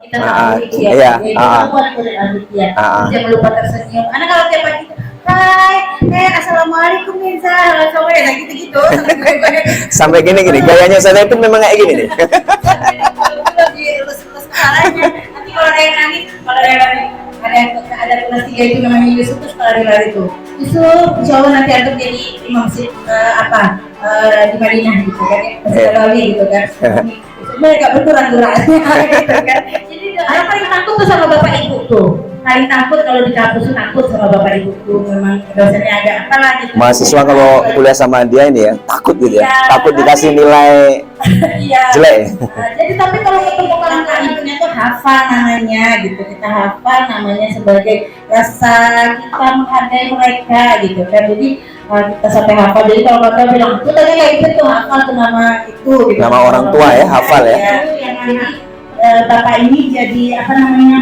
Kita tahu iya, kita buat kulit dia. Jangan lupa tersenyum. Anak kalau tiap pagi, hai, assalamualaikum Mirza, sampai gitu-gitu. sampai gini-gini, gayanya saya itu memang kayak gini nih. Lebih lulus-lulus kepalanya. Nanti kalau ada yang nangis, ada kelas 3 itu namanya Yusuf, terus kalau lari itu Yusuf, insya Allah nanti antum jadi imam masjid di Madinah gitu kan, Masjid Nabawi gitu kan. Mereka berkurang-kurang gitu kan. Jadi anak paling takut tuh sama bapak ibu tuh, paling takut kalau di kampus tuh takut sama bapak ibu tuh, memang dosennya agak apalah gitu. Mahasiswa kalau kuliah sama dia ini ya takut gitu ya, takut dikasih nilai jelek. Jadi tapi kalau ketemu orang ibunya tuh hafal namanya gitu, kita hafal namanya sebagai rasa kita menghargai mereka gitu kan. Jadi kita sampai hafal. Jadi kalau mereka bilang tuh tadi kayak gitu tuh hafal tuh nama itu gitu. Nama orang tua ya, hafal ya. Yang anak bapak ini jadi apa namanya,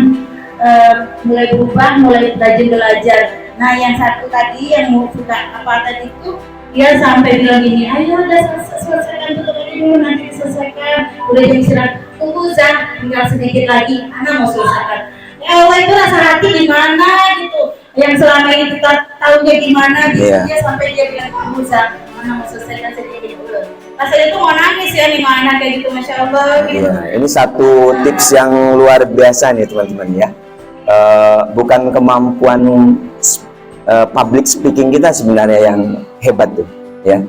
mulai berubah, mulai rajin belajar. Nah yang satu tadi yang mau suka apa tadi itu, dia sampai bilang gini, ayo udah selesaikan tutup ini dulu, nanti diselesaikan, udah jam istirahat, tunggu Zah, tinggal sedikit lagi, anak mau selesaikan. Ya Allah, itu rasa hati gimana gitu, yang selama ini kita tahunya gimana gitu. Dia sampai dia bilang, tunggu Zah, anak mau selesaikan sedikit dulu. Rasanya tuh mau nangis ya nih anak kayak gitu, Masya Allah gitu. Ini satu tips yang luar biasa nih teman-teman ya. Bukan kemampuan public speaking kita sebenarnya yang hebat tuh ya,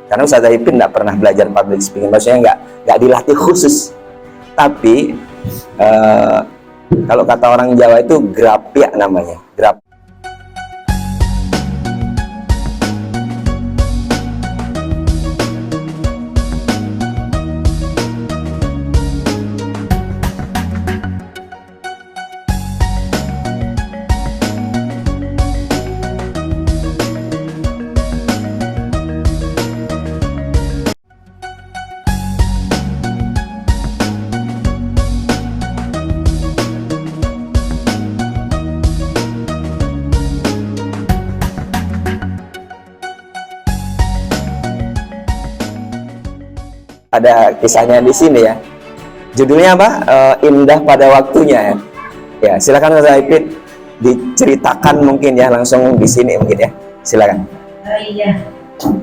karena Ustaz Ipin nggak pernah belajar public speaking, maksudnya nggak dilatih khusus, tapi kalau kata orang Jawa itu grapia namanya, ada kisahnya di sini ya. Judulnya apa? Indah pada waktunya ya. Ya, silakan Ustaz Ipin diceritakan mungkin ya, langsung di sini mungkin ya. Silakan. Iya.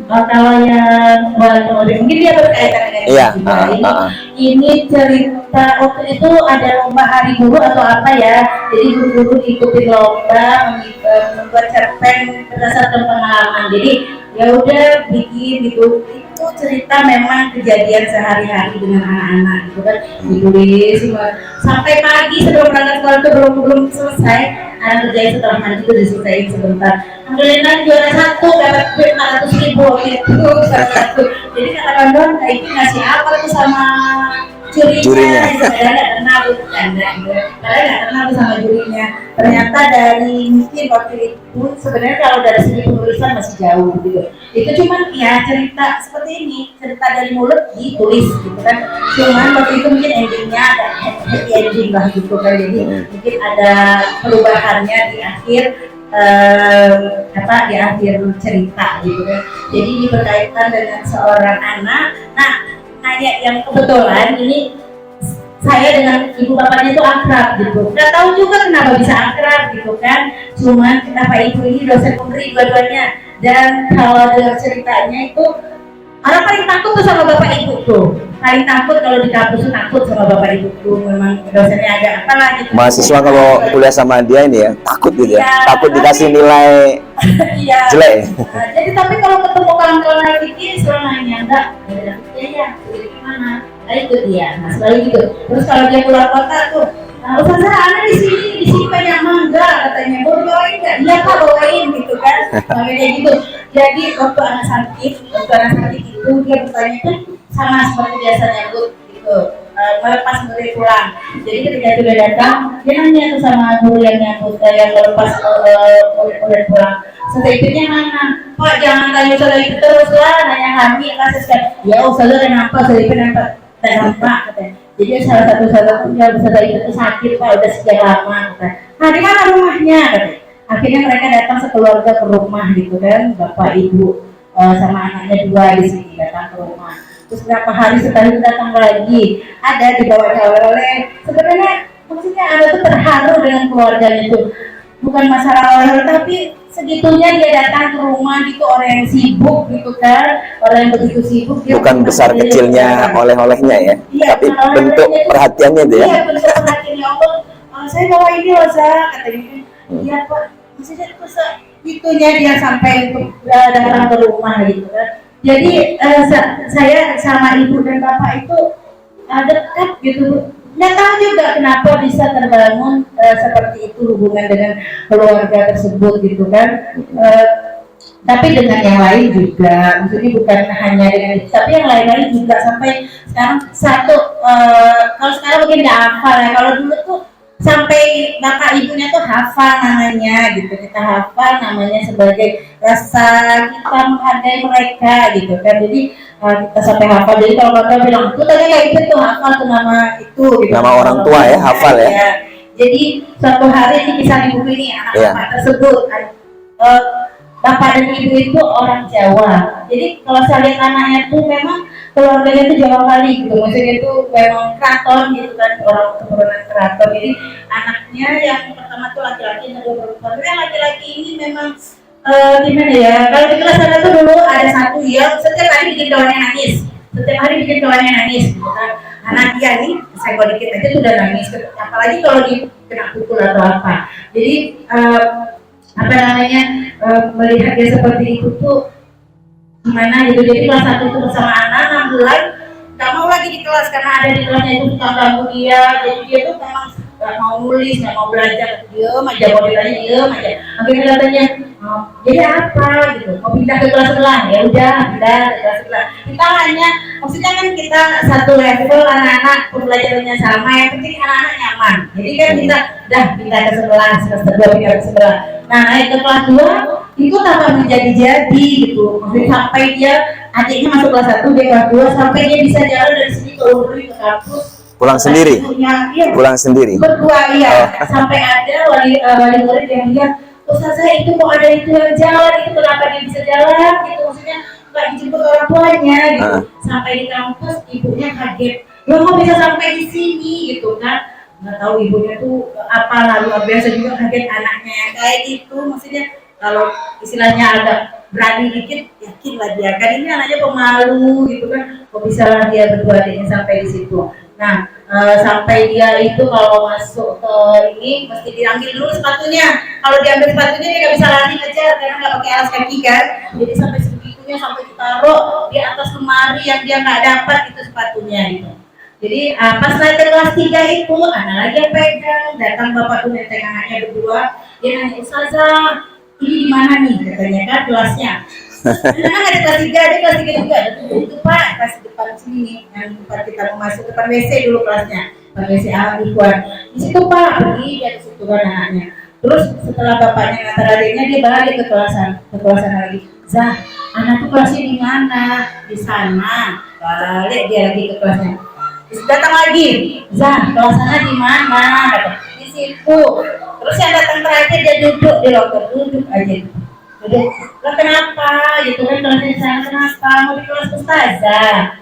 Kalau yang mungkin dia berkaitan dengan ini cerita waktu itu ada lomba hari guru atau apa ya, jadi guru ikutin lomba membuat cerpen berdasarkan pengalaman. Jadi ya udah bikin gitu, itu cerita memang kejadian sehari-hari dengan anak-anak gitu kan, ditulis sampai pagi sebelum berangkat sekolah itu belum selesai. Anak kerjain setelah mandi itu diselesaikan sebentar. Alhamdulillah juara 1 dapat duit 400.000 gitu. Jadi katakan dong, kayak itu ngasih apa tuh sama jurinya. Padahal nggak kenal tuh sama jurinya. Ternyata dari mungkin waktu itu sebenarnya kalau dari segi penulisan masih jauh gitu. Itu cuman ya cerita seperti ini, cerita dari mulut ditulis gitu kan. Cuman waktu itu mungkin endingnya ada happy ending lah gitu kan. Jadi mungkin ada perubahannya di akhir di akhir cerita gitu kan. Jadi berkaitan dengan seorang anak. Nah, kayak yang kebetulan ini saya dengan ibu bapaknya itu akrab gitu. Nggak tahu juga kenapa bisa akrab gitu kan. Cuman kenapa ibu ini dosen pemberi dua-duanya. Dan kalau dengar ceritanya itu, orang paling takut tuh sama bapak ibu tuh. Paling takut kalau di kampus tuh takut sama bapak ibu tuh. Memang dosennya agak apalah gitu. Mahasiswa kalau kuliah sama dia ini ya takut gitu ya, takut dikasih nilai jelek. Jadi tapi kalau ketemu kawan-kawan lagi dia selalu nanya, enggak, ya gimana? Nah itu dia, nah selalu gitu. Terus kalau dia keluar kota tuh, Ustazah anak di sini banyak mangga katanya, mau dibawain nggak? Iya Pak, bawain gitu kan, makanya gitu. Jadi waktu anak sakit itu dia bertanya kan sama seperti biasanya Bu gitu, melepas murid pulang. Jadi ketika sudah datang, dia nanya tuh sama guru yang nyambut yang melepas murid pulang. Sebaiknya mana? Pak jangan tanya soal itu terus lah, nanya kami kasus kan. Ya Ustazah kenapa? Kenapa? Kenapa? Katanya. Jadi salah satu yang itu sakit Pak, udah sekian lama. Nah di mana rumahnya? Katanya. Akhirnya mereka datang sekeluarga ke rumah gitu kan, bapak ibu sama anaknya 2 di sini datang ke rumah. Terus berapa hari setelah itu datang lagi, ada dibawanya oleh sebenarnya maksudnya Anda tuh terharu dengan keluarganya itu, bukan masalah orang, tapi segitunya dia datang ke rumah gitu, orang yang sibuk gitu kan, orang yang begitu sibuk dia bukan besar kecilnya oleh-olehnya ya, iya, tapi bentuk perhatiannya itu ya. Iya, bentuk perhatiannya. Allah, saya bawa ini loh katanya. Iya Pak, maksudnya itu itunya dia sampai untuk datang ke rumah gitu kan. Jadi saya sama ibu dan bapak itu dekat gitu. Nggak tahu juga kenapa bisa terbangun seperti itu hubungan dengan keluarga tersebut gitu kan. Tapi dengan yang lain juga, maksudnya bukan hanya dengan itu, tapi yang lain-lain juga sampai sekarang kalau sekarang mungkin nggak hafal ya, kalau dulu tuh sampai bapak ibunya tuh hafal namanya gitu, kita hafal namanya sebagai rasa kita menghargai mereka gitu kan. Jadi kita sampai hafal, jadi kalau bapak bilang tuh tadi kayak itu tuh hafal tuh nama itu gitu, nama orang tua ya, hafal ya. Jadi suatu hari ini kisah di buku ini anak-anak tersebut bapak dan ibu itu orang Jawa. Jadi kalau saya lihat anaknya tuh memang keluarganya itu Jawa kali gitu. Maksudnya itu memang keraton gitu kan, orang keturunan keraton. Jadi anaknya yang pertama tuh laki-laki, yang kedua perempuan. Tapi yang laki-laki ini memang gimana ya? Kalau di kelas sana tuh dulu ada satu yang setiap hari bikin kawannya nangis. Setiap hari bikin kawannya nangis. Gitu kan. Anak dia nih, saya kalau dikit aja tuh udah nangis. Apalagi kalau di kena pukul atau apa. Jadi apa namanya, melihat dia seperti itu tuh gimana gitu. Jadi kelas 1 itu bersama anak 6 bulan gak mau lagi di kelas karena ada di kelasnya itu suka ganggu dia. Jadi dia tuh memang gak mau nulis, gak mau belajar, diem aja, mau ditanya diem aja. Akhirnya katanya jadi apa gitu, mau pindah ke kelas sebelah, ya udah pindah ke kelas sebelah. Kita hanya, maksudnya kan kita satu level, anak-anak pembelajarannya sama, yang penting anak-anak nyaman. Jadi kan kita udah pindah ke sebelah, semester 2 pindah ke sebelah. Nah naik ke kelas 2 itu tambah menjadi-jadi gitu. Maksudnya sampai dia adiknya masuk kelas 1, dia kelas 2, sampai dia bisa jalan dari sini ke Undri ke kampus. Pulang sendiri? Iya, pulang sendiri? Berdua, iya. Sampai ada wali murid yang lihat, Ustazah itu kok ada itu yang jalan, itu kenapa dia bisa jalan gitu, maksudnya nggak dijemput orang tuanya gitu. Sampai di kampus ibunya kaget, lo kok bisa sampai di sini gitu kan. Nggak tahu ibunya tuh apa, luar biasa juga, kaget anaknya yang kayak gitu. Maksudnya kalau istilahnya agak berani dikit, yakin lah dia kan ini anaknya pemalu gitu kan, kok bisa lah dia berdua adiknya sampai di situ. Nah sampai dia itu kalau masuk ke ini mesti diambil dulu sepatunya. Kalau diambil sepatunya dia nggak bisa lari ngejar karena nggak pakai alas kaki kan. Jadi sampai segitunya, sampai ditaruh di atas lemari yang dia nggak dapat itu sepatunya gitu. Jadi pas naik ke kelas 3 itu anak lagi yang pegang, datang bapak tuh nenteng anaknya berdua, dia nanya, Ustazah ini di mana nih katanya kan kelasnya. Memang ada kelas 3, ada kelas 3 juga, ada itu Pak, kelas depan sini nih, yang tempat kita mau masuk, depan WC dulu kelasnya, depan WC Ikhwan. Di situ Pak, pergi dia ke situ kan anaknya. Terus setelah bapaknya ngantar adiknya, dia balik ke kelasan lagi. Zah, anak tuh kelasnya di mana? Di sana. Balik dia lagi ke kelasnya. Terus datang lagi, Zah, kelasnya di mana? Di situ. Terus yang datang terakhir dia duduk di loker, duduk aja. Duduk. Lah kenapa? Gitu kan kelasnya sana, kenapa? Mau di kelas Ustazah.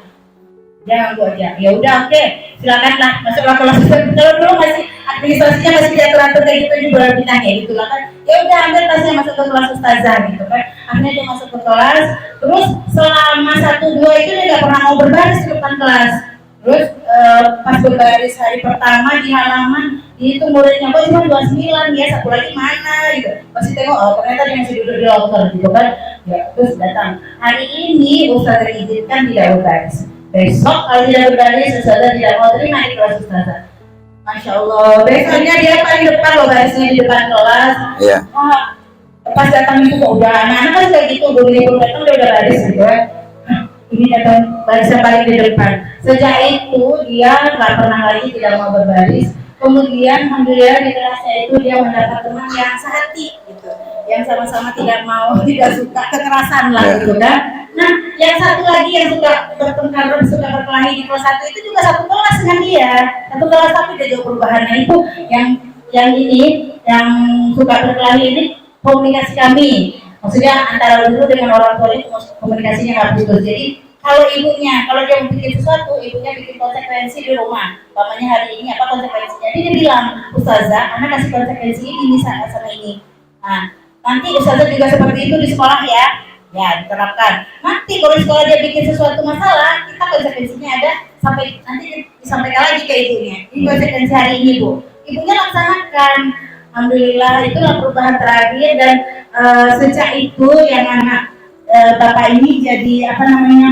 Jangan gua aja. Ya udah oke, silakanlah masuklah kelas Ustazah. Kalau dulu masih administrasinya masih tidak teratur kayak gitu juga ditanya gitu lah kan. Ya udah ambil tasnya masuk ke kelas Ustazah gitu kan. Akhirnya dia masuk ke kelas. Terus selama 1-2 itu dia nggak pernah mau berbaris di depan kelas. Terus pas berbaris hari pertama di halaman itu muridnya kok cuma 29 ya, satu lagi mana gitu. Pasti tengok ternyata dia masih duduk di loker gitu kan. Ya terus datang. Hari ini Ustazah izinkan tidak berbaris. Besok kalau tidak berbaris Ustazah tidak mau terima di kelas Ustazah. Masya Allah. Besoknya dia paling depan loh, barisnya di depan kelas. Iya. Pas datang itu kok udah anak-anak kan kayak gitu, belum datang dia udah baris gitu kan. Ini datang barisnya paling di depan. Sejak itu dia nggak pernah lagi tidak mau berbaris. Kemudian alhamdulillah di kelasnya itu dia mendapat teman yang sehati gitu, yang sama-sama tidak mau, tidak suka kekerasan lah gitu kan. Nah yang satu lagi yang suka bertengkar, suka berkelahi di kelas 1 itu juga satu kelas dengan dia, satu kelas tapi dia jauh perubahannya itu yang ini yang suka berkelahi ini komunikasi kami. Maksudnya antara dulu dengan orang tua itu komunikasinya nggak putus. Jadi kalau ibunya, kalau dia mau bikin sesuatu, ibunya bikin konsekuensi di rumah. Bapaknya hari ini apa konsekuensinya? Dia bilang, Ustazah, anak kasih konsekuensi ini sama ini. Nah, nanti Ustazah juga seperti itu di sekolah ya. Ya, diterapkan. Nanti kalau di sekolah dia bikin sesuatu masalah, kita konsekuensinya ada sampai nanti disampaikan lagi ke ibunya. Ini konsekuensi hari ini, Bu. Ibunya laksanakan. Alhamdulillah, itulah perubahan terakhir dan sejak itu yang anak bapak ini jadi apa namanya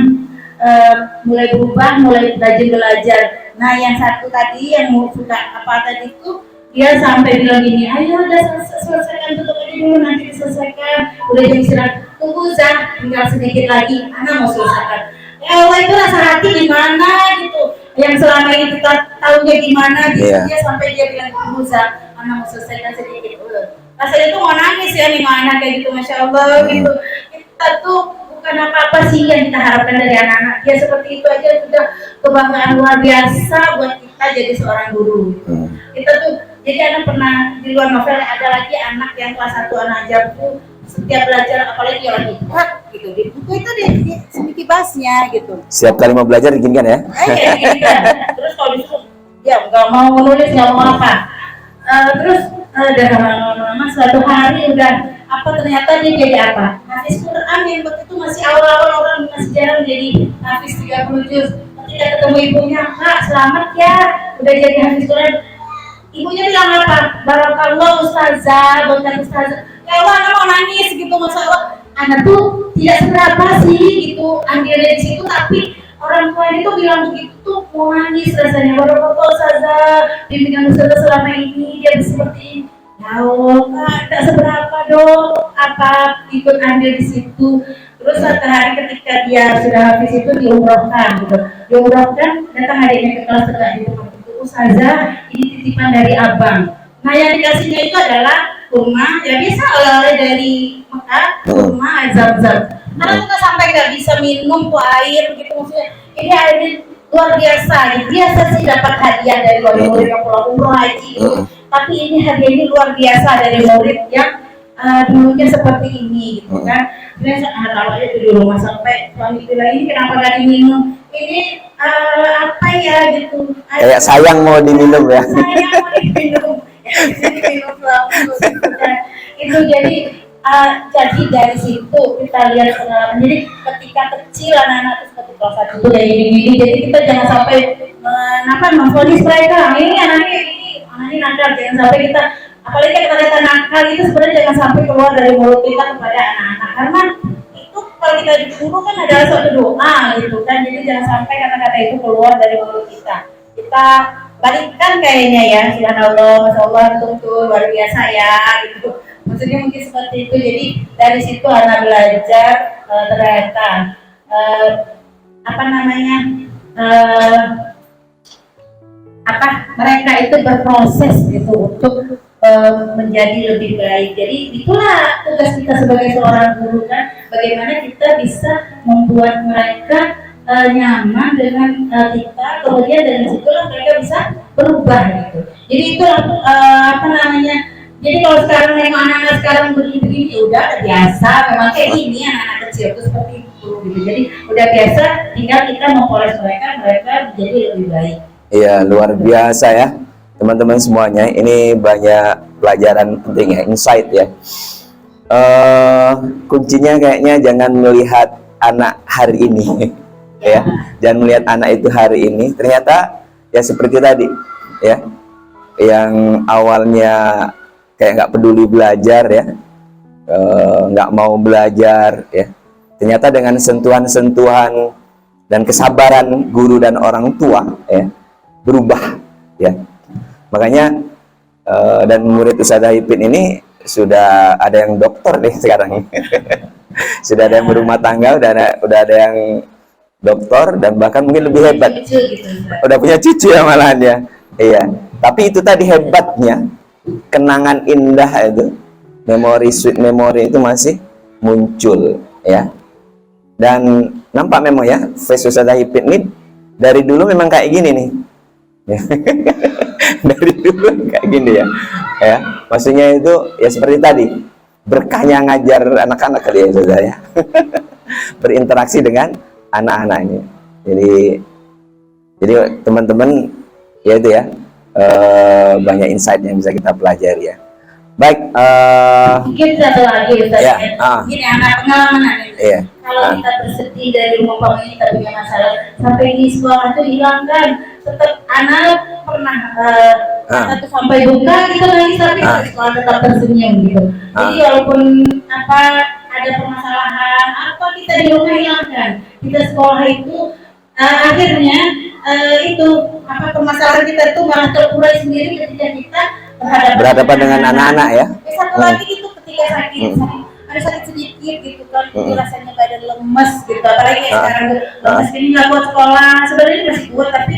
mulai berubah, mulai rajin belajar. Nah, yang satu tadi yang mau suka apa tadi itu dia sampai bilang gini, ayo udah selesaikan tutup aja dulu, nanti diselesaikan. Udah jam istirahat, tunggu Zah, tinggal sedikit lagi, anak mau selesaikan. Ya Allah, itu rasa hati gimana gitu, yang selama ini kita tahunya gimana gitu. Dia sampai dia bilang, tunggu Zah, anak mau selesaikan sedikit dulu. Rasanya tuh mau nangis ya nih anak kayak gitu, Masya Allah gitu. Kita tuh bukan apa-apa sih yang kita harapkan dari anak-anak. Ya seperti itu aja sudah kebanggaan luar biasa buat kita jadi seorang guru. Kita tuh, jadi anak pernah di luar novel ada lagi anak yang kelas 1 anak ajar tuh setiap belajar apalagi dia lagi gitu di buku itu dia sedikit basnya gitu. Setiap kali mau belajar diginikan ya. Terus kalau disuruh dia nggak mau nulis, nggak mau apa. Terus udah lama-lama suatu hari udah apa ternyata dia jadi apa? Hafiz Quran yang waktu itu masih awal-awal orang masih jarang jadi hafiz 30 juz. Ketika ketemu ibunya, Kak selamat ya udah jadi hafiz Quran. Ibunya bilang apa? Barakallah Ustazah, berkat Ustazah. Ya Allah, anak mau nangis gitu, Masya Allah. Anak tuh tidak seberapa sih gitu ambilnya di situ, tapi orang tua itu bilang begitu tuh mau nangis rasanya. Barakallah Ustazah, bimbingan Ustazah selama ini dia seperti ini. Ya Allah, Kak, tak seberapa dong apa ikut ambil di situ. Terus satu hari ketika dia sudah habis itu diumrohkan gitu. Diumrohkan, datang adiknya ke kelas tegak di rumah itu, Ustazah, ini titipan dari abang. Nah yang dikasihnya itu adalah kurma, ya biasa oleh-oleh dari Mekah, kurma, zam-zam. Karena kita sampai nggak bisa minum tuh air gitu, maksudnya ini air luar biasa. Biasa sih dapat hadiah dari murid yang pulang umroh haji gitu. Tapi ini hadiah ini luar biasa dari murid yang dulunya seperti ini gitu kan. Kemudian kalau aja di rumah sampai suami bilang ini kenapa nggak diminum? Ini apa ya gitu. Kayak sayang mau diminum ya. Sayang mau diminum. Ya, diminum itu jadi dari situ kita lihat pengalaman. Jadi ketika kecil anak-anak itu seperti kelas 1 itu dari ini, jadi kita jangan sampai memfonis mereka. Ini anaknya ini nakal, jangan sampai kita, apalagi kita kata nakal itu sebenarnya jangan sampai keluar dari mulut kita kepada anak-anak, karena itu kalau kita disuruh kan adalah suatu doa gitu kan. Jadi jangan sampai kata-kata itu keluar dari mulut kita. Kita balikkan kayaknya ya, subhanallah, masya Allah, betul luar biasa ya gitu. Maksudnya mungkin seperti itu. Jadi dari situ anak belajar ternyata mereka itu berproses gitu untuk menjadi lebih baik. Jadi itulah tugas kita sebagai seorang guru kan, bagaimana kita bisa membuat mereka nyaman dengan kita, kemudian dari situlah mereka bisa berubah gitu. Jadi itulah jadi kalau sekarang memang anak-anak sekarang begini udah biasa, memang kayak gini anak-anak kecil itu seperti itu gitu. Jadi udah biasa, tinggal kita mempoles mereka menjadi lebih baik. Iya, luar biasa ya teman-teman semuanya. Ini banyak pelajaran penting ya, insight ya. Kuncinya kayaknya jangan melihat anak hari ini ya, jangan melihat anak itu hari ini. Ternyata ya seperti tadi ya, yang awalnya kayak nggak peduli belajar ya, nggak mau belajar ya, ternyata dengan sentuhan-sentuhan dan kesabaran guru dan orang tua ya, berubah ya. Makanya dan murid Ustazah Ipin ini sudah ada yang dokter nih sekarang. Sudah ada yang berumah tangga, udah ada yang dokter, dan bahkan mungkin lebih hebat, udah punya cucu ya malahan ya. Iya, tapi itu tadi hebatnya, kenangan indah itu, memori, sweet memory itu masih muncul ya. Dan nampak memang ya, face Ustazah Ipin ini dari dulu memang kayak gini nih. Dari dulu kayak gini ya. Ya, maksudnya itu ya seperti tadi, berkahnya ngajar anak-anak kali ya Ustazah ya. Berinteraksi dengan anak-anak ini. Jadi teman-teman ya itu ya, banyak insight yang bisa kita pelajari ya. Baik, mungkin satu lagi Ustaz, ya, gini anak pengalaman ini. iya, Kalau kita bersedih dari umpama kita punya masalah sampai di sekolah itu hilangkan, tetap anak pernah satu sampai buka kita nangis tapi di sekolah tetap tersenyum gitu. Jadi walaupun apa ada permasalahan apa kita di rumah hilangkan, kita sekolah itu akhirnya itu apa permasalahan kita itu malah terurai sendiri ketika kita berhadapan dengan anak-anak ya. Satu lagi itu ketika sakit, ada sakit sedikit gitu kan, rasanya badan lemes gitu, apalagi kayak sekarang lemes ini nggak buat sekolah, sebenarnya masih kuat tapi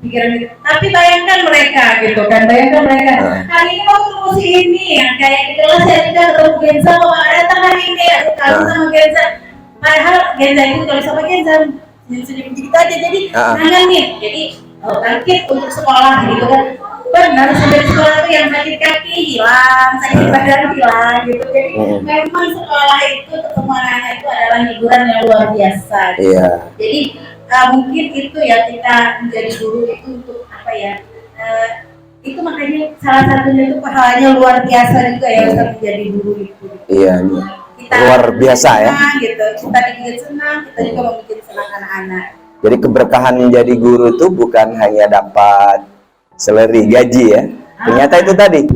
pikiran gitu. Tapi bayangkan mereka gitu kan, hari ini mau ketemu si ini, yang kayak di kelas ya kita ketemu Genza, datang hari ini aku tahu sama Genza, padahal Genza itu kalau sama Genza senyum-senyum gitu aja, jadi kangen nih, jadi bangkit untuk sekolah gitu kan. Benar, sampai sekolah itu yang sakit kaki hilang, sakit badan hilang gitu. Jadi memang sekolah itu ketemu anak-anak itu adalah hiburan yang luar biasa gitu. Jadi mungkin itu ya kita menjadi guru itu untuk apa ya, itu makanya salah satunya itu pahalanya luar biasa juga ya untuk menjadi guru itu. Iya, kita luar biasa ya gitu. Kita bikin senang, kita juga mau bikin senang anak-anak. Jadi keberkahan menjadi guru itu bukan hanya dapat salary, gaji ya. Ternyata itu tadi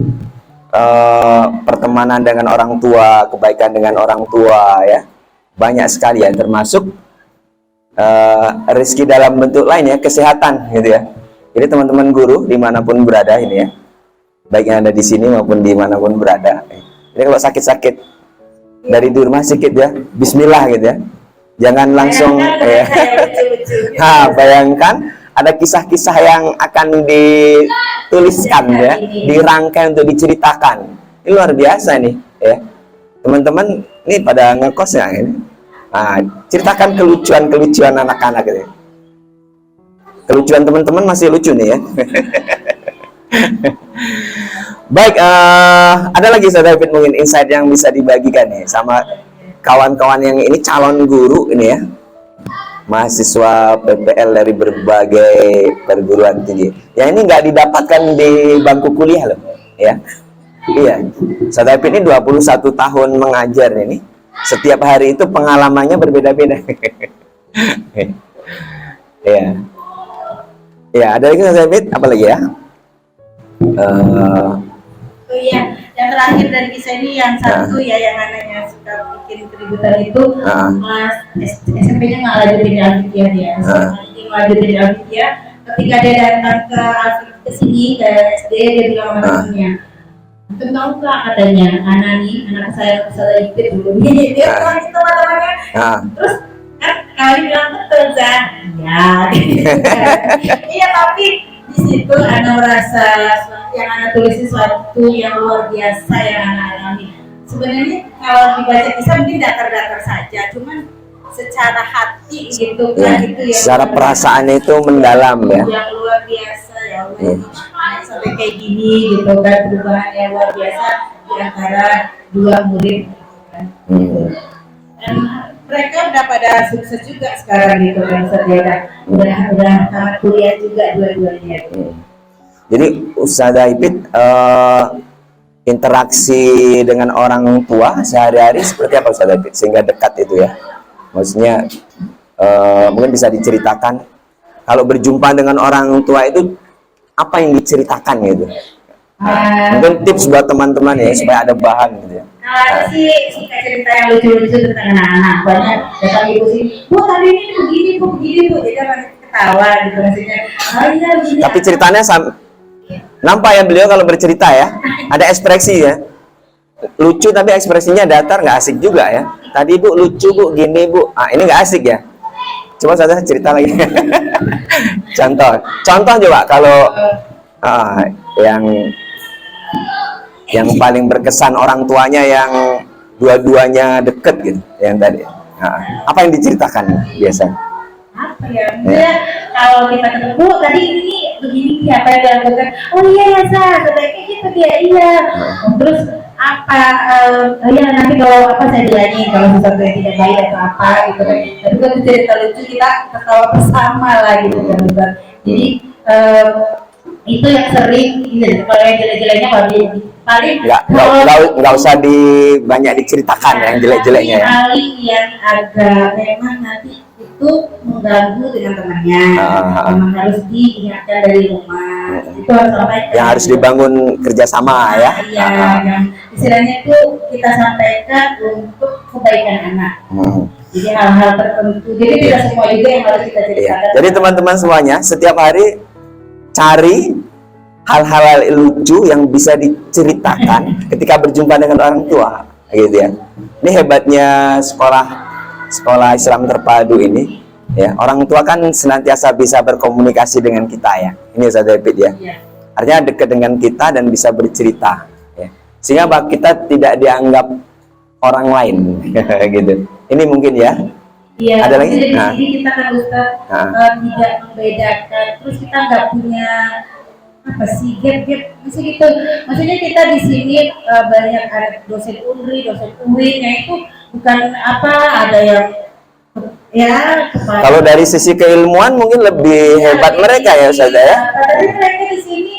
pertemanan dengan orang tua, kebaikan dengan orang tua ya, banyak sekali ya, termasuk rezeki dalam bentuk lain ya, kesehatan gitu ya. Jadi teman-teman guru dimanapun berada ini ya, baik yang ada di sini maupun dimanapun berada. Jadi kalau sakit-sakit dari di rumah sakit ya, Bismillah gitu ya, jangan langsung bayangkan ada kisah-kisah yang akan dituliskan ya, dirangkai untuk diceritakan. Ini luar biasa nih ya. Teman-teman ini pada ngekos ya ini. Nah, ceritakan kelucuan anak-anak gitu. Kelucuan teman-teman masih lucu nih ya. Baik, ada lagi Ustaz David mungkin insight yang bisa dibagikan nih sama kawan-kawan yang ini calon guru ini ya. Mahasiswa PPL dari berbagai perguruan tinggi. Ya ini nggak didapatkan di bangku kuliah loh, ya. Iya. Ustaz David ini 21 tahun mengajar ini. Setiap hari itu pengalamannya berbeda-beda. Ya. Ya, ada lagi Ustaz David, apa lagi ya? Oh iya, yang terakhir dari kisah ini yang satu ya yang anaknya suka bikin keributan itu SMP-nya nggak lanjutin Alfikiah dia, lanjutin Alfikiah. Ketika dia datang ke sini ke SD dia bilang sama temennya, "Antum tahu nggak katanya anak saya ikut dulu." Dia bilang itu sama temannya. Terus kan kali bilang betul Zah, ya. Iya tapi di situ anak merasa yang anak tulis sesuatu yang luar biasa yang anak alami. Sebenarnya kalau dibaca kisah mungkin datar-datar saja, cuman secara hati gitu kan itu ya. Secara perasaan itu mendalam ya. Yang luar biasa ya Allah. Sampai kayak gini gitu kan, perubahan yang luar biasa di antara dua murid. Kan. Dan mereka udah pada sukses juga sekarang gitu kan, udah tamat kuliah juga dua-duanya. Jadi Ustaz David interaksi dengan orang tua sehari-hari seperti apa Ustaz David sehingga dekat itu ya? Maksudnya mungkin bisa diceritakan kalau berjumpa dengan orang tua itu apa yang diceritakan gitu? Mungkin tips buat teman-teman ya supaya ada bahan gitu ya. Nah, sih suka cerita yang lucu-lucu tentang anak-anak. Banyak datang ibu sih, "Bu, tadi ini begini, Bu, begini, Bu." Jadi orang ketawa gitu maksudnya. Oh iya, begini. Tapi ceritanya nampak ya beliau kalau bercerita ya, ada ekspresi ya. Lucu tapi ekspresinya datar, nggak asik juga ya. Tadi Bu lucu Bu, gini Bu. Ini nggak asik ya. Coba saya cerita lagi. Contoh coba kalau yang paling berkesan orang tuanya yang dua-duanya deket gitu, yang tadi. Apa yang diceritakan biasa? Apa ya? Ya kalau kita ketemu tadi ini begini siapa yang dilakukan? Oh iya ya Sa, kayak gitu dia iya. Terus apa ya nanti kalau apa saya bilangin kalau sesuatu yang tidak baik atau apa gitu kan. Tapi kalau cerita lucu kita ketawa bersama lah gitu kan Ustaz. Jadi itu yang sering gitu. Kalau yang jelek-jeleknya paling nggak usah banyak diceritakan yang jelek-jeleknya ya. Paling yang agak memang nanti itu mengganggu dengan temannya, memang harus diingatkan dari rumah. Itu harus sampaikan. Yang harus dibangun kerjasama ya. Iya, istilahnya itu kita sampaikan untuk kebaikan anak. Jadi hal-hal tertentu. Jadi tidak semua juga yang harus kita ceritakan. Jadi teman-teman semuanya setiap hari cari hal-hal lucu yang bisa diceritakan ketika berjumpa dengan orang tua, gitu ya. Ini hebatnya sekolah Islam terpadu ini, ya. Orang tua kan senantiasa bisa berkomunikasi dengan kita ya. Ini Ustaz David ya. Artinya dekat dengan kita dan bisa bercerita, ya. Sehingga kita tidak dianggap orang lain, gitu. Ini mungkin ya. Iya. Ada lagi? Jadi di sini kita kan Ustaz tidak membedakan. Terus kita nggak punya apa sih gap gitu. Maksudnya kita di sini banyak ada dosen UNRI, dosen UIN-nya itu bukan apa ada yang ya kepada. Kalau dari sisi keilmuan mungkin lebih hebat mereka ya Ustaz ya. Tapi mereka di sini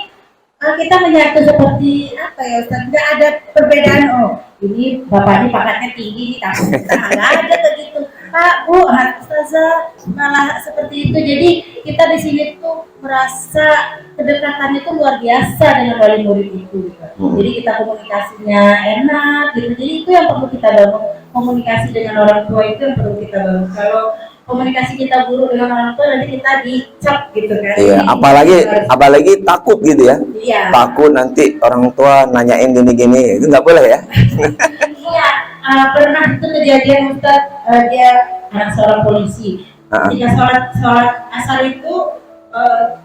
kita menyatu seperti apa ya Ustaz, nggak ada perbedaan. Oh ini bapak ini pangkatnya tinggi nih, tapi kita nggak ada begitu. Pak, Bu, Ustazah malah seperti itu. Jadi kita di sini tuh merasa kedekatan itu luar biasa dengan wali murid itu. Jadi kita komunikasinya enak gitu. Jadi itu yang perlu kita bangun. Komunikasi dengan orang tua itu yang perlu kita bangun. Kalau komunikasi kita buruk dengan orang tua nanti kita dicap gitu kan. Iya, apalagi takut gitu ya. Iya. Takut nanti orang tua nanyain gini-gini, itu nggak boleh ya. Iya, pernah itu kejadian Ustaz, dia anak seorang polisi. Ketika sholat asar itu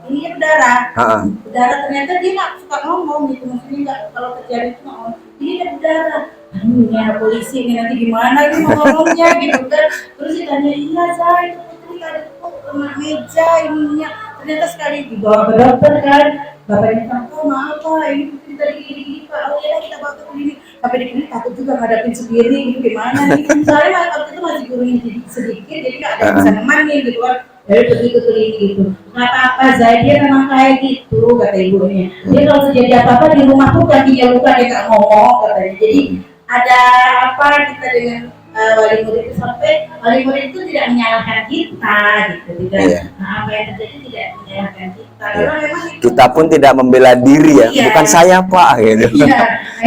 ini berdarah. Berdarah ternyata dia nggak suka ngomong gitu, maksudnya nggak kalau terjadi itu ngomong. Ini ada berdarah. Ini anak polisi ini nanti gimana gitu ngomongnya gitu kan. Terus ditanya, iya saya itu putri ada tuh kena meja ininya. Ternyata sekali dibawa ke dokter kan. Bapaknya bilang, oh maaf Pak, ini putri tadi gini-gini Pak. Oh iya kita bawa ke klinik. Sampai di klinik takut juga ngadapin sendiri gitu gimana nih. Soalnya waktu itu masih gurunya sedikit, jadi nggak ada yang bisa nemanin gitu kan. Dari pergi ke klinik gitu. Nggak apa-apa Zai, dia memang kayak gitu kata ibunya. Dia kalau terjadi apa-apa di rumah tuh kakinya luka dia nggak ngomong katanya. Jadi ada apa kita dengan wali murid itu sampai wali murid itu tidak menyalahkan kita gitu, tidak apa yang terjadi tidak menyalahkan kita karena memang kita pun tidak membela diri ya, bukan saya Pak gitu.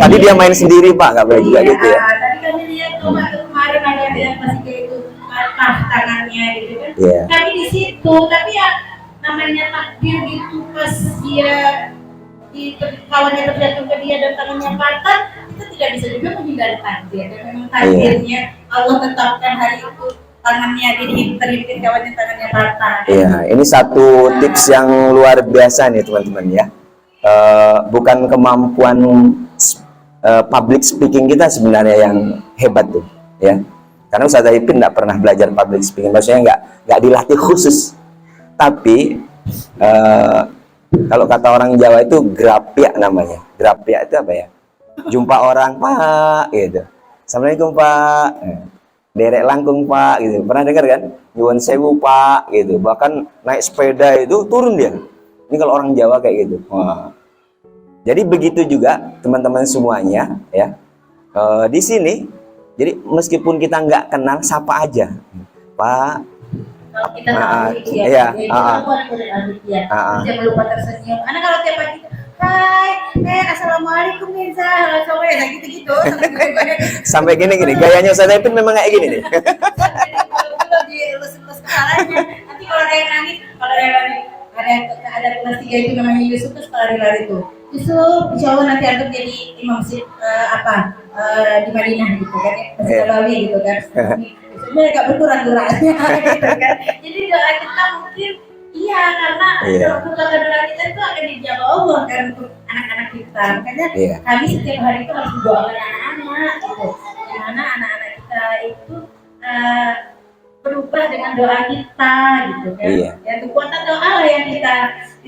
Tadi dia main sendiri Pak, nggak boleh juga gitu ya. Tadi kami lihat kemarin ada yang masih kayak itu patah tangannya gitu kan. Kami di situ tapi ya namanya takdir gitu pas dia kawannya terjatuh ke dia dan tangannya patah, kita tidak bisa juga menghindari takdir. Dan memang takdirnya Allah tetapkan hari itu tangannya terhimpit kawannya tangannya patah. Iya, ini satu tips yang luar biasa nih teman-teman ya. Bukan kemampuan public speaking kita sebenarnya yang hebat tuh, ya. Karena Ustaz Ipin nggak pernah belajar public speaking, maksudnya nggak dilatih khusus. Tapi kalau kata orang Jawa itu grapia namanya. Grapia itu apa ya? Jumpa orang Pak, gitu. Assalamualaikum Pak. Derek langkung Pak, gitu. Pernah dengar kan? Nyuwun sewu Pak, gitu. Bahkan naik sepeda itu turun dia. Ini kalau orang Jawa kayak gitu. Wah. Jadi begitu juga teman-teman semuanya, ya. Di sini, jadi meskipun kita nggak kenal, sapa aja, Pak. Kalau kita tahu dia, jangan lupa tersenyum. Anak kalau tiap pagi, hai, assalamualaikum Mirza, halo gitu-gitu. Sampai gini, gayanya Ustaz Ipin memang kayak gini nih. Dilus-lus kepalanya. Nanti kalau ada yang nangis, ada kelas 3 itu namanya Yusuf terus lari-lari tuh. Yusuf, insya Allah nanti antum jadi imam masjid di Madinah gitu kan, Masjid Nabawi gitu kan. Sebenarnya agak berkurang durasinya gitu kan. Jadi doa kita mungkin karena doa kita itu akan dijawab Allah kan untuk anak-anak kita. Makanya kami setiap hari itu harus berdoa anak-anak gitu. Dimana anak-anak kita itu berubah dengan doa kita gitu kan. Ya kekuatan doa lah yang kita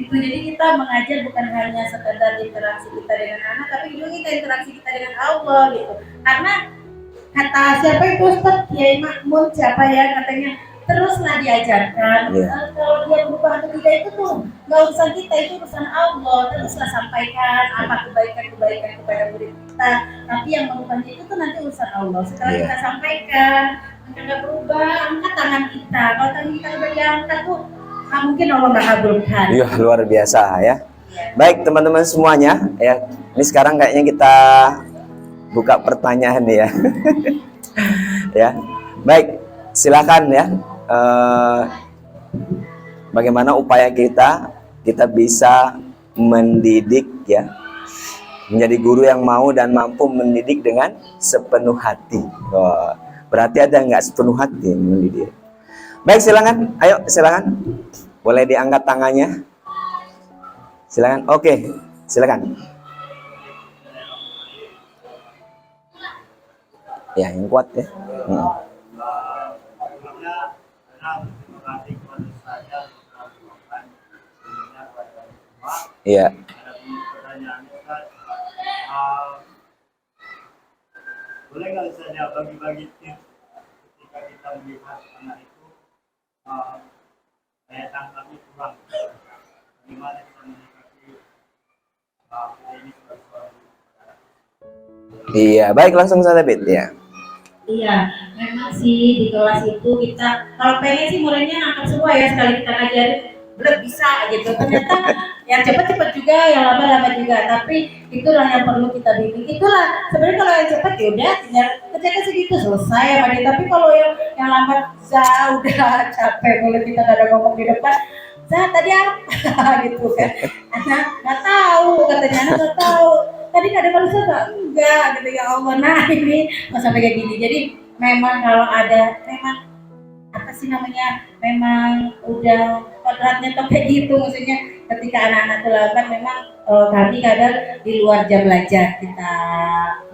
Itu jadi kita mengajar bukan hanya sekedar interaksi kita dengan anak, tapi juga kita interaksi kita dengan Allah gitu. Karena kata siapa itu Ustaz Kiai Makmun siapa ya katanya teruslah diajarkan. Kalau dia berubah atau tidak itu tuh nggak urusan kita, itu urusan Allah. Teruslah sampaikan apa kebaikan kepada murid kita, tapi yang mengubahnya itu tuh nanti urusan Allah. Setelah kita sampaikan, maka nggak berubah, angkat tangan kita. Kalau tangan kita udah diangkat tuh mungkin Allah nggak kabulkan. Iya, luar biasa ya. Baik teman-teman semuanya ya, ini sekarang kayaknya kita buka pertanyaan nih ya. Ya, baik, silakan ya. Bagaimana upaya kita bisa mendidik ya, menjadi guru yang mau dan mampu mendidik dengan sepenuh hati. Berarti ada nggak sepenuh hati mendidik? Baik, silakan. Ayo, silakan. Boleh diangkat tangannya. Silakan. Oke, silakan. Ya, yang kuat ya. Iya. Boleh nggak misalnya bagi-bagi tips ketika kita melihat anak itu daya tangkapnya kurang, bagaimana kita menyikapi ini sebagai seorang guru? Iya, baik, langsung saja Bet ya. Iya, memang sih di kelas itu kita kalau pengen sih muridnya nangkap semua ya, sekali kita ngajarin belum bisa gitu. Ternyata yang cepat-cepat juga, yang lama-lama juga. Tapi itulah yang perlu kita bimbing. Itulah sebenarnya kalau yang cepat ya udah tinggal kerjakan segitu selesai ya Pak. Tapi kalau yang lambat udah capek, mulai kita nggak ada ngomong di depan. Tadi apa gitu kan? Anak nggak tahu, katanya anak nggak tahu. Tadi nggak ada manusia enggak gitu ya Allah. Nah ini nggak sampai kayak gini. Jadi memang kalau ada memang apa sih namanya, memang udah kodratnya tuh kayak gitu, maksudnya ketika anak-anak terlambat memang kami kadang di luar jam belajar kita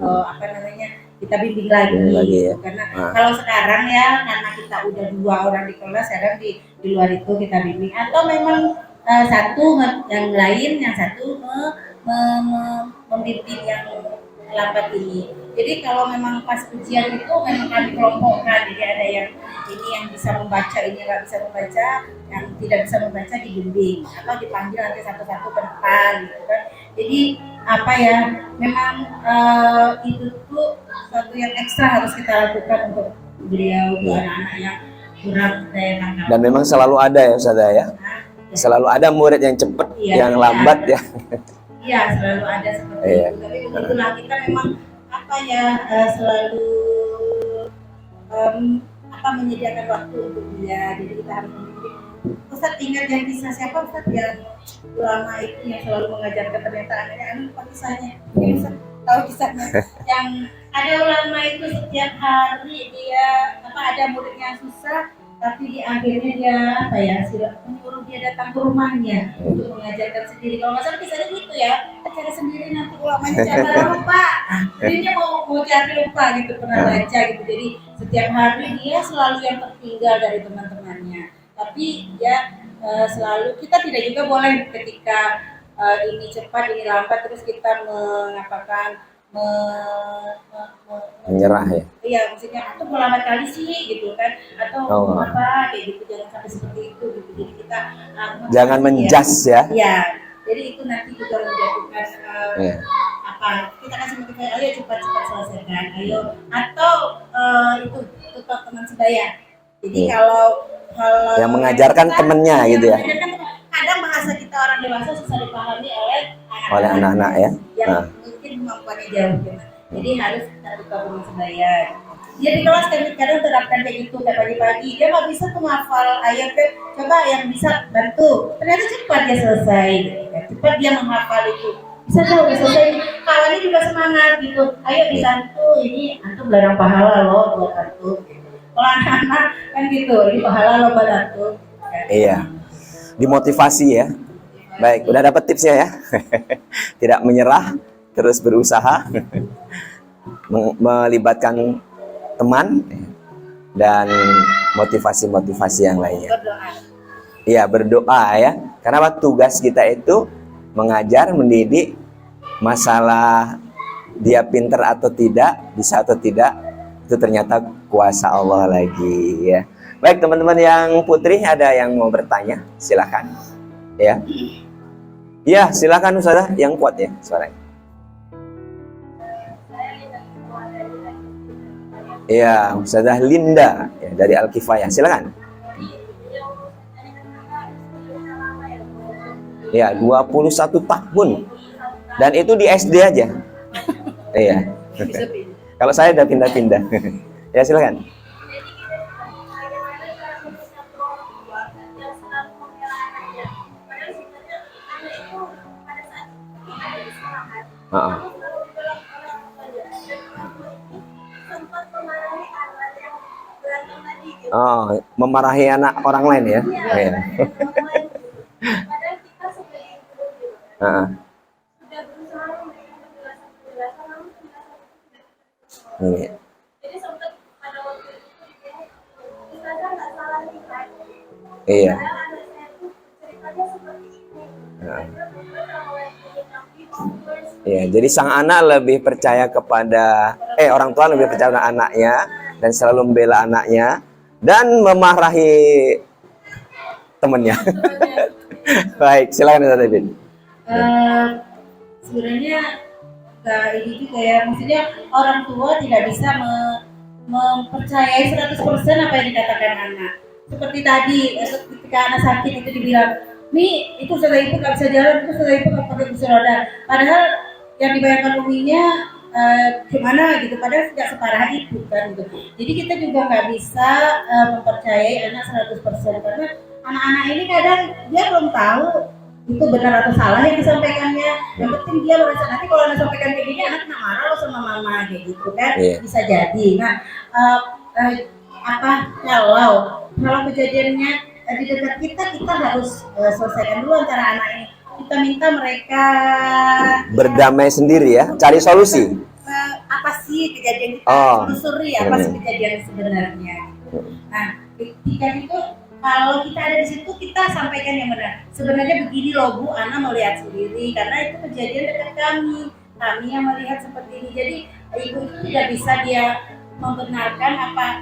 apa namanya, kita bimbing lagi ya. Karena kalau sekarang ya karena kita udah 2 orang di kelas, kadang di luar itu kita bimbing, atau memang satu yang lain, yang satu membimbing yang lambat ini. Jadi kalau memang pas ujian itu memang kami kelompokkan, jadi ada yang ini yang bisa membaca, ini nggak bisa membaca, yang tidak bisa membaca dibimbing atau dipanggil nanti satu-satu ke depan gitu kan. Jadi apa ya, memang itu tuh satu yang ekstra harus kita lakukan untuk beliau, anak-anak yang kurang daya tangkap. Dan memang selalu ada ya Ustaz ya. Selalu ada murid yang cepat, yang lambat ya. Iya, selalu ada seperti itu. Tapi kebetulan kita memang apa ya, selalu menyediakan waktu untuk dia. Jadi kita harus membimbing. Ustaz ingat yang kisah siapa Ustaz yang ulama itu yang selalu mengajarkan, ternyata anaknya lupa kisahnya. Ustaz tahu kisahnya? Yang ada ulama itu setiap hari dia ada muridnya susah, tapi di akhirnya dia menyuruh dia datang ke rumahnya untuk mengajarkan sendiri. Kalau nggak salah kisahnya gitu ya, cara sendiri nanti ulamanya cara lupa, jadi dia mau cari lupa gitu, pernah baca gitu. Jadi setiap hari dia selalu yang tertinggal dari teman-temannya, tapi dia selalu, kita tidak juga boleh ketika ini cepat ini lambat terus kita mengatakan menyerah ya. Iya, maksudnya atau melambat kali sih gitu kan, atau kayak gitu, jangan sampai seperti itu gitu. Jadi kita jangan menjas ya. Iya, jadi itu nanti juga menjatuhkan kita kasih motivasi, ayo cepat-cepat selesaikan, ayo, atau itu tutor teman sebaya. Jadi kalau yang mengajarkan temennya gitu ya. Kadang bahasa kita orang dewasa susah dipahami oleh anak-anak ya. Yang mungkin kemampuannya jauh gitu. Jadi harus kita buka teman sebaya. Dia di kelas kadang terapkan kayak gitu, kayak pagi-pagi dia nggak bisa tuh ngafal ayat, coba yang bisa bantu. Ternyata cepat dia selesai, cepat dia menghafal itu. Bisa tahu selesai. Kawannya juga semangat gitu. Ayo dibantu, ini antum belarang pahala loh buat antum. Gitu. Kalau anak-anak kan gitu, ini pahala loh buat antum. Iya. Dimotivasi ya. Baik, udah dapat tipsnya ya. Tidak menyerah, terus berusaha, melibatkan teman dan motivasi-motivasi yang lainnya. Iya, berdoa ya. Karena apa? Tugas kita itu mengajar, mendidik. Masalah dia pinter atau tidak, bisa atau tidak, itu ternyata kuasa Allah lagi ya. Baik teman-teman yang putri, ada yang mau bertanya? Silakan. Ya. Ya, silakan Ustazah yang kuat ya suaranya. Ya, Ustazah Linda ya, dari Al-Kifayah. Silakan. Ya, 21 tahun. Dan itu di SD aja. Iya. Kalau saya udah pindah-pindah. Ya, silakan. Oh, memarahi anak orang lain ya? Iya. Iya. Iya, jadi sang anak lebih percaya kepada orang tua lebih percaya pada anaknya dan selalu membela anaknya dan memarahi temannya. Baik, silakan Ustaz David. Sebenarnya ini juga ya, maksudnya orang tua tidak bisa mempercayai 100% apa yang dikatakan anak. Seperti tadi, ketika anak sakit itu dibilang, "Mi, itu sudah ibu nggak bisa jalan, itu sudah ibu nggak pakai kursi roda." Padahal yang dibayangkan uminya gimana gitu, padahal tidak separah itu kan gitu. Jadi kita juga nggak bisa mempercayai anak 100% karena anak-anak ini kadang dia belum tahu itu benar atau salah yang disampaikannya. Yang penting dia merasa nanti kalau anak sampaikan kayak gini anak kena marah loh sama mama kayak gitu kan. Bisa jadi. Nah, kalau kejadiannya di dekat kita harus selesaikan dulu antara anak ini. Kita minta mereka berdamai sendiri ya, cari solusi. Apa sih kejadian kita? Telusuri apa sih kejadian sebenarnya. Nah, ketika itu kalau kita ada di situ kita sampaikan yang benar. Sebenarnya begini loh Bu, Ana melihat sendiri karena itu kejadian dekat kami yang melihat seperti ini. Jadi ibu itu tidak bisa dia membenarkan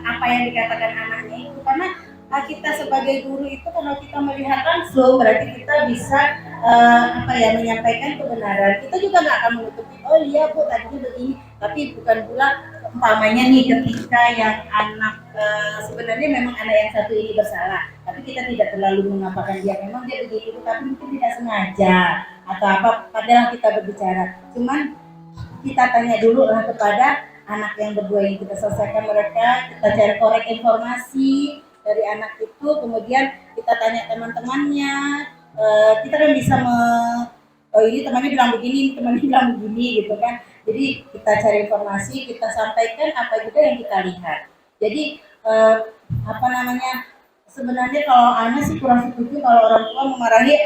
apa yang dikatakan anaknya itu karena kita sebagai guru itu kalau kita melihat langsung berarti kita bisa menyampaikan kebenaran. Kita juga nggak akan menutupi, oh iya Bu tadinya begini, tapi bukan pula umpamanya nih ketika yang anak sebenarnya memang anak yang satu ini bersalah, tapi kita tidak terlalu mengapakan dia memang dia begitu, tapi mungkin tidak sengaja atau apa, padahal kita berbicara. Cuman kita tanya dulu lah kepada anak yang berdua yang kita selesaikan mereka, kita cari korek informasi dari anak itu, kemudian kita tanya teman-temannya, kita kan bisa ini temannya bilang begini, temannya bilang begini gitu kan. Jadi kita cari informasi, kita sampaikan apa juga yang kita lihat. Jadi sebenarnya kalau Ana sih kurang setuju kalau orang tua memarahi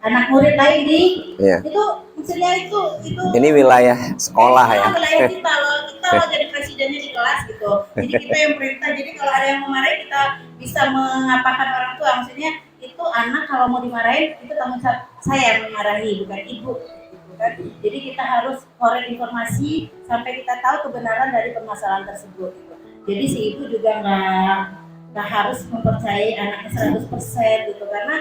anak murid lain itu maksudnya itu ini wilayah sekolah ya. Wilayah kita loh, kita jadi presidennya di kelas gitu. Jadi kita yang perintah. Jadi kalau ada yang memarahi kita bisa mengapakan orang tua. Maksudnya itu anak kalau mau dimarahin itu tanggung jawab saya yang memarahi bukan ibu. Gitu kan. Jadi kita harus korek informasi sampai kita tahu kebenaran dari permasalahan tersebut. Gitu. Jadi si ibu juga nggak harus mempercayai anaknya 100% gitu karena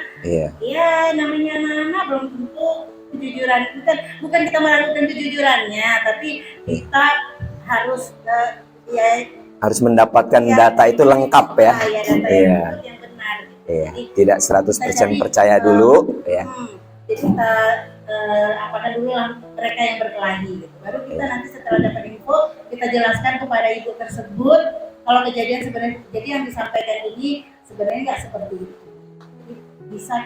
ya namanya anak-anak belum tentu kejujuran bukan kita meragukan kejujurannya, tapi kita harus harus mendapatkan data itu lengkap ya. Yang benar. Jadi, tidak 100% percaya dulu ya. Jadi kita apakah dulu mereka yang berkelahi gitu. Baru kita nanti setelah dapat info kita jelaskan kepada ibu tersebut kalau kejadian sebenarnya jadi yang disampaikan ini sebenarnya nggak seperti itu. Bisa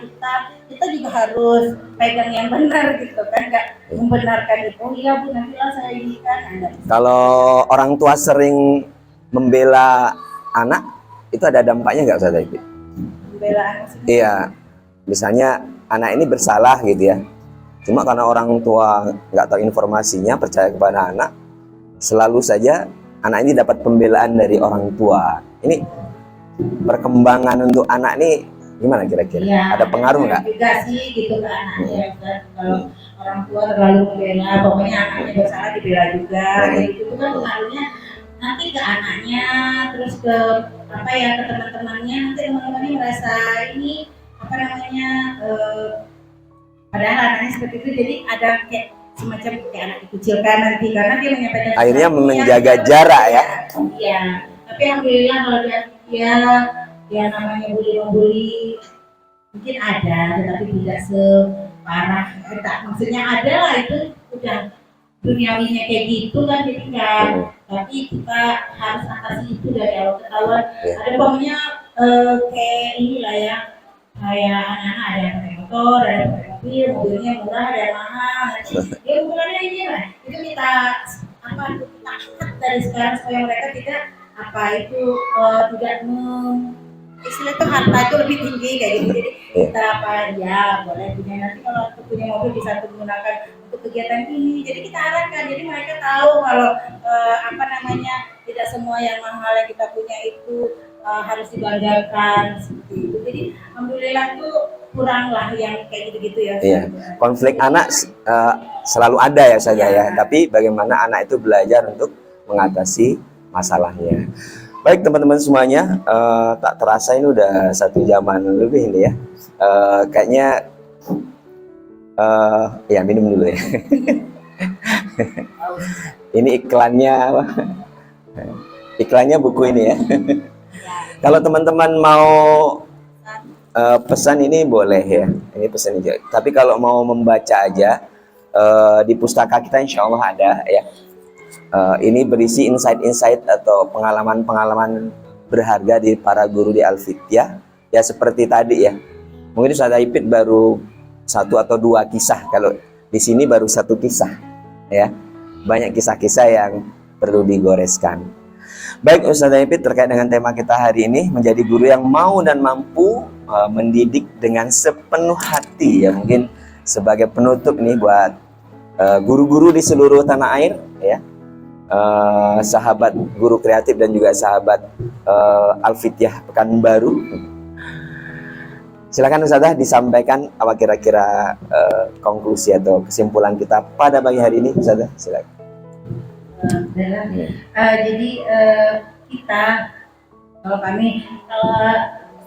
kita juga harus pegang yang benar gitu kan, nggak membenarkan itu. Iya Bu, nantilah saya ini kan. Kalau orang tua sering membela anak itu ada dampaknya nggak Ustaz David? Membela anak sendiri? Iya, misalnya anak ini bersalah gitu ya. Cuma karena orang tua nggak tahu informasinya, percaya kepada anak, selalu saja anak ini dapat pembelaan dari orang tua. Ini perkembangan untuk anak ini Gimana kira-kira? Iya, Ada pengaruh nggak? juga sih gitu ke anaknya kan. Kalau orang tua terlalu membela, pokoknya anaknya bersalah dibela juga, gitu itu kan pengaruhnya nanti ke anaknya, terus ke apa ya, ke teman-temannya, nanti teman-temannya merasa ini apa namanya, padahal anaknya seperti itu, jadi ada kayak semacam kayak anak dikucilkan nanti karena dia menyampaikan Akhirnya sesuatu yang menjaga jarak ya. Iya, tapi alhamdulillah kalau dia namanya bully mungkin ada, tetapi tidak separah kita. Maksudnya ada lah, itu udah duniawinya kayak gitu kan, jadi enggak. Tapi kita harus atasi itu dari awal ketahuan. Ada pokoknya kayak inilah ya, kayak anak-anak ada yang pakai motor, ada yang pakai mobil, mobilnya murah, ada yang mahal. Dia ukurannya ini lah, itu kita apa kita cut dari sekarang supaya mereka tidak apa itu tidak istilah itu harta itu lebih tinggi kayak gitu. Jadi kita apa ya boleh punya, nanti kalau aku punya mobil bisa menggunakan untuk kegiatan ini. Jadi kita arahkan, jadi mereka tahu kalau apa namanya, tidak semua yang mahal yang kita punya itu harus dibanggakan seperti itu. Jadi alhamdulillah tuh kuranglah yang kayak gitu-gitu ya. Iya. Konflik anak selalu ada ya saja ya. Tapi bagaimana anak itu belajar untuk mengatasi masalahnya. Baik teman-teman semuanya, tak terasa ini udah 1 jaman lebih ini ya. Kayaknya ya minum dulu ya. Ini iklannya buku ini ya. Kalau teman-teman mau pesan ini boleh ya. Ini pesan aja. Tapi kalau mau membaca aja di pustaka kita insya Allah ada ya. Ini berisi insight-insight atau pengalaman-pengalaman berharga di para guru di Al-Fityah. Ya seperti tadi ya. Mungkin Ustaz Ipit baru 1 atau 2 kisah. Kalau di sini baru 1 kisah ya. Banyak kisah-kisah yang perlu digoreskan. Baik Ustaz Ipit, terkait dengan tema kita hari ini, menjadi guru yang mau dan mampu mendidik dengan sepenuh hati ya. Mungkin sebagai penutup nih buat guru-guru di seluruh tanah air ya. Sahabat guru kreatif dan juga sahabat Al-Fityah Pekanbaru. Silakan Ustazah disampaikan apa kira-kira konklusi atau kesimpulan kita pada pagi hari ini, Ustazah. Silakan. Jadi kita kalau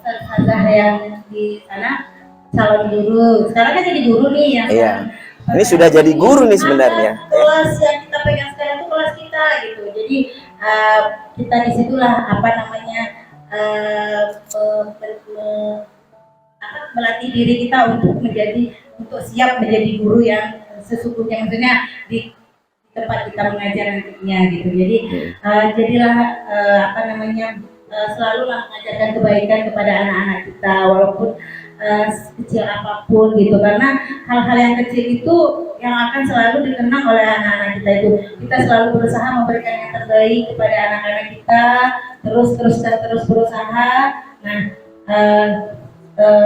Ustazah yang di sana calon guru, sekarang kan jadi guru nih yang iya. Ini sudah jadi guru nih sebenarnya. Kelas yang kita pegang sekarang itu kelas kita gitu. Jadi kita disitulah apa namanya melatih diri kita untuk siap menjadi guru yang sesungguhnya, maksudnya di tempat kita mengajar nantinya gitu. Jadi jadilah apa namanya selalulah mengajarkan kebaikan kepada anak-anak kita walaupun kecil apapun gitu, karena hal-hal yang kecil itu yang akan selalu dikenang oleh anak-anak kita itu. Kita selalu berusaha memberikan yang terbaik kepada anak-anak kita, terus berusaha. Nah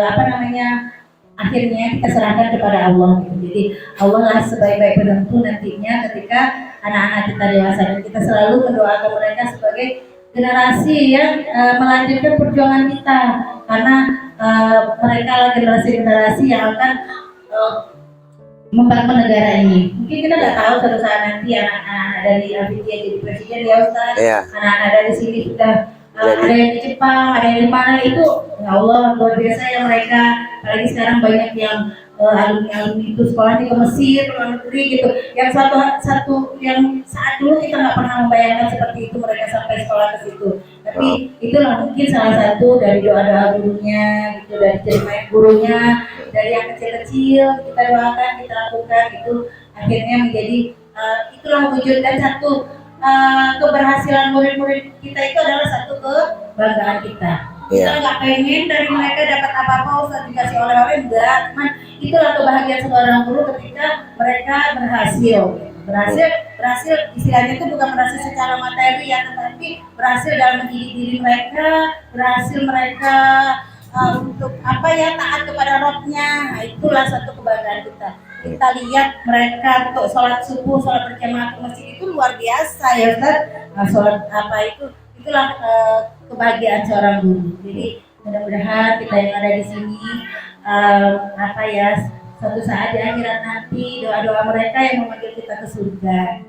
apa namanya, akhirnya kita serahkan kepada Allah gitu. Jadi Allah lah sebaik-baik penentu nantinya ketika anak-anak kita dewasa, dan kita selalu mendoakan mereka sebagai generasi yang melanjutkan perjuangan kita, karena mereka adalah generasi yang akan membangun negara ini. Mungkin kita nggak tahu suatu saat nanti anak-anak dari Al-Fityah jadi presiden ya Ustaz. Anak-anak dari sini sudah ada yang di Jepang, ada yang di mana, itu ya Allah luar biasa ya mereka. Apalagi sekarang banyak yang alumni itu sekolahnya ke Mesir, ke luar negeri gitu. Yang satu yang saat dulu kita nggak pernah membayangkan seperti itu mereka sampai sekolah ke situ. Tapi itulah mungkin salah satu dari doa-doa gurunya gitu, dari jerih gurunya, dari yang kecil-kecil kita doakan, kita lakukan, itu akhirnya menjadi itulah mewujudkan satu keberhasilan murid-murid kita itu adalah satu kebanggaan kita. Kita nggak pengen dari mereka dapat apa-apa, Ustaz dikasih oleh-oleh, enggak. Cuman itulah kebahagiaan seorang guru ketika mereka berhasil istilahnya itu bukan berhasil secara materi ya, tetapi berhasil dalam mendidik diri mereka, berhasil mereka untuk apa ya, taat kepada Rabbnya. Nah, itulah satu kebanggaan kita. Kita lihat mereka untuk sholat subuh, sholat berjamaah ke masjid itu luar biasa ya Ustaz. Nah, sholat apa itulah kebahagiaan seorang guru. Jadi Mudah-mudahan kita yang ada di sini apa ya, suatu saat di akhirat nanti doa-doa mereka yang memanggil kita ke surga.